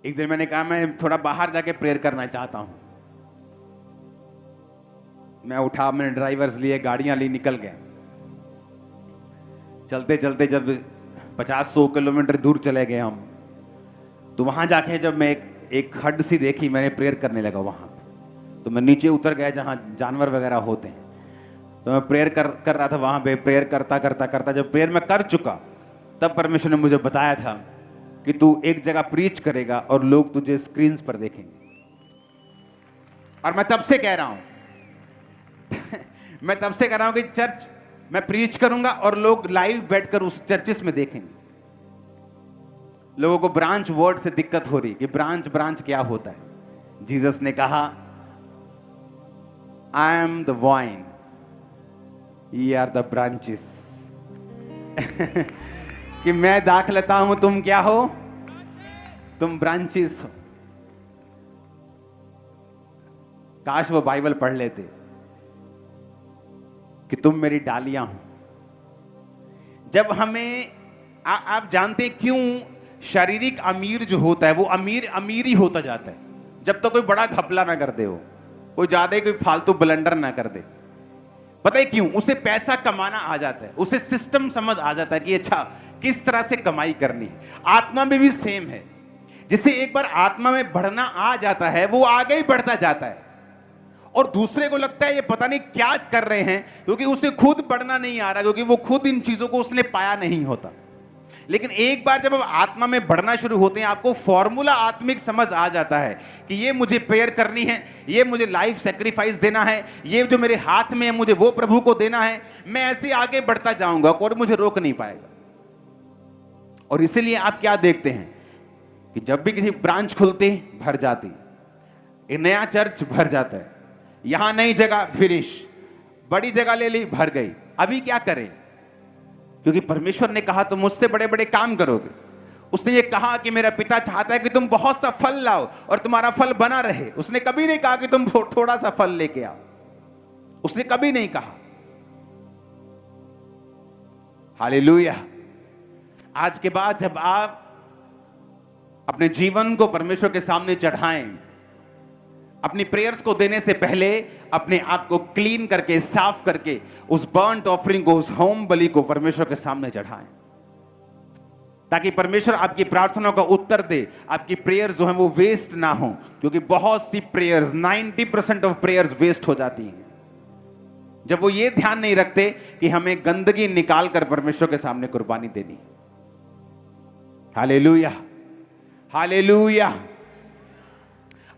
एक दिन मैंने कहा मैं थोड़ा बाहर जाके प्रेयर करना चाहता हूं। मैं उठा, मैंने ड्राइवर्स लिए, गाड़ियां ली, निकल गया। चलते चलते जब 50-100 किलोमीटर दूर चले गए हम, तो वहां जाके जब मैं एक हड सी देखी, मैंने प्रेयर करने लगा वहां। तो मैं नीचे उतर गया जहां जानवर वगैरह होते हैं। तो मैं प्रेयर कर रहा था वहां पे। प्रेयर करता करता करता जब प्रेयर मैं कर चुका, तब परमेश्वर ने मुझे बताया था कि तू एक जगह प्रीच करेगा और लोग तुझे स्क्रीन्स पर देखेंगे। और मैं तब से कह रहा हूं मैं तब से कह रहा हूं कि चर्च मैं प्रीच करूंगा और लोग लाइव बैठकर उस चर्चेस में देखेंगे। लोगों को ब्रांच वर्ड से दिक्कत हो रही कि ब्रांच क्या होता है। जीसस ने कहा, आई एम द वाइन, ये आर द ब्रांचेस। कि मैं दाखलता हूं, तुम क्या हो? तुम ब्रांचेस हो। काश वो बाइबल पढ़ लेते कि तुम मेरी डालियां हो। जब हमें आप जानते हैं क्यों शारीरिक अमीर जो होता है वो अमीर ही होता जाता है, जब तक कोई बड़ा घपला ना कर दे, हो कोई ज्यादा कोई फालतू ब्लंडर ना कर दे। पता है क्यों? उसे पैसा कमाना आ जाता है, उसे सिस्टम समझ आ जाता है कि अच्छा किस तरह से कमाई करनी है। आत्मा में भी सेम है। जिसे एक बार आत्मा में बढ़ना आ जाता है वो आगे ही बढ़ता जाता है, और दूसरे को लगता है ये पता नहीं क्या कर रहे हैं, क्योंकि उसे खुद बढ़ना नहीं आ रहा, क्योंकि वो खुद इन चीजों को उसने पाया नहीं होता। लेकिन एक बार जब आप आत्मा में बढ़ना शुरू होते हैं, आपको फॉर्मूला आत्मिक समझ आ जाता है कि ये मुझे प्रेयर करनी है, ये मुझे लाइफ सेक्रीफाइस देना है, ये जो मेरे हाथ में है मुझे वो प्रभु को देना है। मैं ऐसे आगे बढ़ता जाऊंगा, कोई मुझे रोक नहीं पाएगा। और इसीलिए आप क्या देखते हैं कि जब भी किसी ब्रांच खुलते भर जाती, एक नया चर्च भर जाता है, यहां नई जगह फिनिश, बड़ी जगह ले ली भर गई। अभी क्या करें? क्योंकि परमेश्वर ने कहा तुम मुझसे बड़े बड़े काम करोगे। उसने ये कहा कि मेरा पिता चाहता है कि तुम बहुत सा फल लाओ और तुम्हारा फल बना रहे। उसने कभी नहीं कहा कि तुम थोड़ा सा फल लेके आओ, उसने कभी नहीं कहा। हालेलुया। आज के बाद जब आप अपने जीवन को परमेश्वर के सामने चढ़ाएं, अपनी प्रेयर्स को देने से पहले अपने आप को क्लीन करके, साफ करके, उस बर्न्ट ऑफरिंग को, उस होम बलि को परमेश्वर के सामने चढ़ाएं, ताकि परमेश्वर आपकी प्रार्थनाओं का उत्तर दे। आपकी प्रेयर्स जो हैं वो वेस्ट ना हो, क्योंकि बहुत सी प्रेयर्स, 90% ऑफ प्रेयर्स वेस्ट हो जाती हैं जब वो ये ध्यान नहीं रखते कि हमें गंदगी निकाल कर परमेश्वर के सामने कुर्बानी देनी। Hallelujah, hallelujah.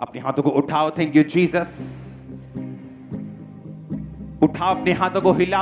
अपने हाथों को उठाओ। Thank you Jesus. उठाओ अपने हाथों को, हिलाओ।